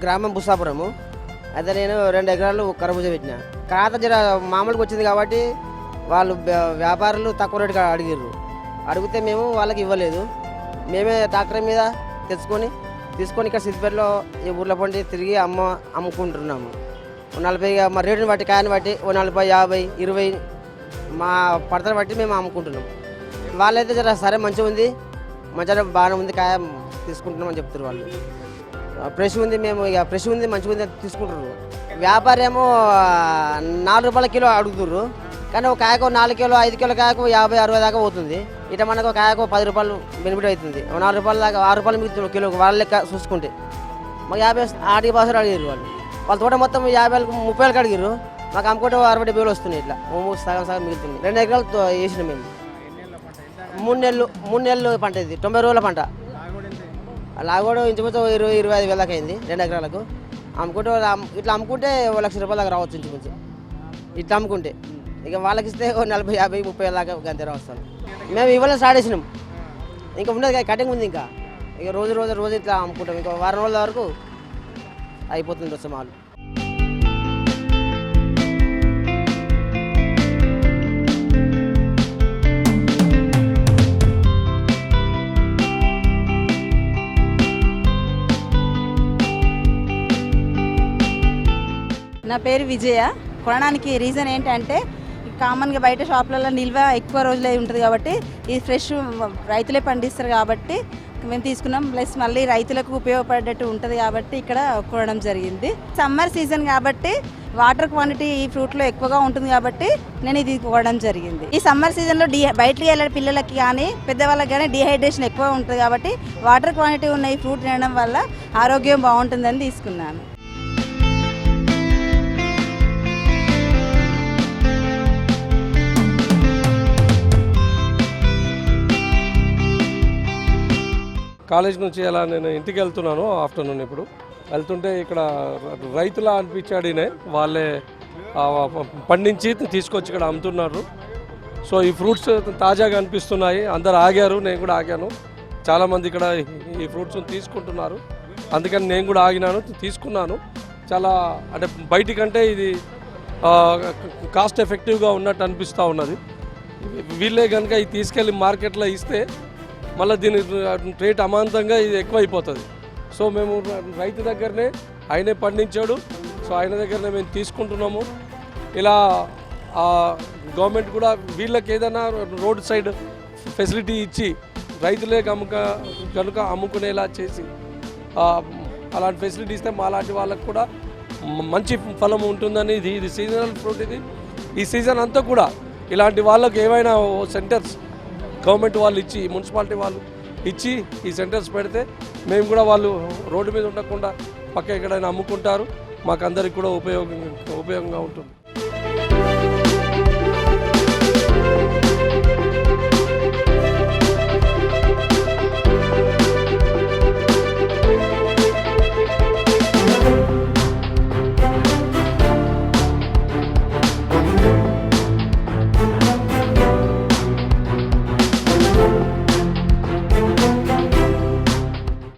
గ్రామం బుస్సాపురము. అయితే నేను 2 ఎకరాలు కర్బూజా పెట్టిన. ఖాత జర మామూలుగా వచ్చింది కాబట్టి వాళ్ళు వ్యాపారులు తక్కువ రేటుగా అడిగారు. అడిగితే మేము వాళ్ళకి ఇవ్వలేదు. మేమే ట్రాక్టర్ మీద తీసుకొని ఇక్కడ సిద్దిపేటలో ఈ ఊర్లో పండి తిరిగి అమ్ముకుంటున్నాము. 40 మా రేటుని బట్టి కాయని బట్టి 40, 50, 20 మా పడతను బట్టి మేము అమ్ముకుంటున్నాం. వాళ్ళైతే జర సరే మంచిగా ఉంది, మంచిగా బాగానే ఉంది, కాయ తీసుకుంటున్నామని చెప్తారు వాళ్ళు. ఫ్రెష్ ఉంది, మేము ఇక ఫ్రెష్ ఉంది మంచిగా ఉంది తీసుకుంటున్నారు. వ్యాపారి ఏమో 4 రూపాయల కిలో అడుగుతుర్రు, కానీ ఒక కాయకు 4 కిలో 5 కిలో కాయకు 50, 60 దాకా పోతుంది. ఇట మనకు కాయకు 10 రూపాయలు బెనిఫిట్ అవుతుంది. 4 రూపాయల దాకా 6 రూపాయలు మిగులుతుంది కిలోకి వాళ్ళ లెక్క చూసుకుంటే. మాకు 50 పైసలు అడిగారు వాళ్ళు. వాళ్ళ తోట మొత్తం 50, 30 అడిగారు. మాకు అమ్ముకుంటే 60, 70 వస్తున్నాయి. ఇట్లా సగం మిగులుతుంది. 2 ఎకరాలు వేసినాం మేము. 3 నెలలు పంట ఇది, 90 రోజుల పంట. లాగోడు ఇంచుమించు 20-25 వేల దాకా అయింది 2 ఎకరాలకు. అమ్ముకుంటే ఇట్లా అమ్ముకుంటే 1 లక్ష రూపాయల దాకా రావచ్చు ఇంచుమించు ఇట్లా అమ్ముకుంటే. ఇక వాళ్ళకి ఇస్తే 40, 50, 30 వేల దాకా గంతే వస్తాను. మేము ఇవ్వలేదు స్టార్ట్ చేసినాం. ఇంకా ఉన్నది కటింగ్ ఉంది. ఇంకా ఇక రోజు ఇట్లా అమ్ముకుంటాం. ఇంకా వారం రోజుల వరకు అయిపోతుంది వచ్చే మాలు. నా పేరు విజయ. కొనడానికి రీజన్ ఏంటంటే కామన్గా బయట షాపులలో నిల్వ ఎక్కువ రోజులే ఉంటుంది కాబట్టి ఇది ఫ్రెష్ రైతులే పండిస్తారు కాబట్టి మేము తీసుకున్నాం. ప్లస్ మళ్ళీ రైతులకు ఉపయోగపడేటట్టు ఉంటుంది కాబట్టి ఇక్కడ కొనడం జరిగింది. సమ్మర్ సీజన్ కాబట్టి వాటర్ క్వాంటిటీ ఈ ఫ్రూట్లో ఎక్కువగా ఉంటుంది కాబట్టి నేను ఇది కొనడం జరిగింది. ఈ సమ్మర్ సీజన్లో బయటకు వెళ్ళే పిల్లలకి కానీ పెద్దవాళ్ళకి కానీ డిహైడ్రేషన్ ఎక్కువ ఉంటుంది కాబట్టి వాటర్ క్వాంటిటీ ఉన్న ఈ ఫ్రూట్ తినడం వల్ల ఆరోగ్యం బాగుంటుందని తీసుకున్నాను. కాలేజ్ నుంచి అలా నేను ఇంటికి వెళ్తున్నాను. ఆఫ్టర్నూన్ ఇప్పుడు వెళ్తుంటే ఇక్కడ రైతులా అనిపించాడినే వాళ్ళే పండించి తీసుకొచ్చి ఇక్కడ అమ్ముతున్నారు. సో ఈ ఫ్రూట్స్ తాజాగా అనిపిస్తున్నాయి. అందరు ఆగారు, నేను కూడా ఆగాను. చాలామంది ఇక్కడ ఈ ఫ్రూట్స్ తీసుకుంటున్నారు. అందుకని నేను కూడా ఆగినాను, తీసుకున్నాను. చాలా అంటే బయటికంటే ఇది కాస్ట్ ఎఫెక్టివ్గా ఉన్నట్టు అనిపిస్తూ ఉన్నది. వీళ్ళే కనుక ఇది తీసుకెళ్ళి మార్కెట్లో ఇస్తే మళ్ళీ దీని రేట్ అమాంతంగా ఇది ఎక్కువ అయిపోతుంది. సో మేము రైతు దగ్గరనే ఆయనే పండించాడు. సో ఆయన దగ్గరనే మేము తీసుకుంటున్నాము. ఇలా గవర్నమెంట్ కూడా వీళ్ళకి ఏదైనా రోడ్ సైడ్ ఫెసిలిటీ ఇచ్చి రైతులే కనుక అమ్ముకునేలా చేసి అలాంటి ఫెసిలిటీ ఇస్తే మాలాంటి వాళ్ళకు కూడా మంచి ఫలం ఉంటుందని. ఇది సీజనల్ ఫ్రూట్. ఈ సీజన్ అంతా కూడా ఇలాంటి వాళ్ళకు ఏవైనా సెంటర్స్ గవర్నమెంట్ వాళ్ళు ఇచ్చి, మున్సిపాలిటీ వాళ్ళు ఇచ్చి ఈ సెంటర్స్ పెడితే మేము కూడా వాళ్ళు రోడ్డు మీద ఉండకుండా పక్క ఎక్కడైనా అమ్ముకుంటారు. మాకు అందరికి కూడా ఉపయోగంగా ఉంటుంది.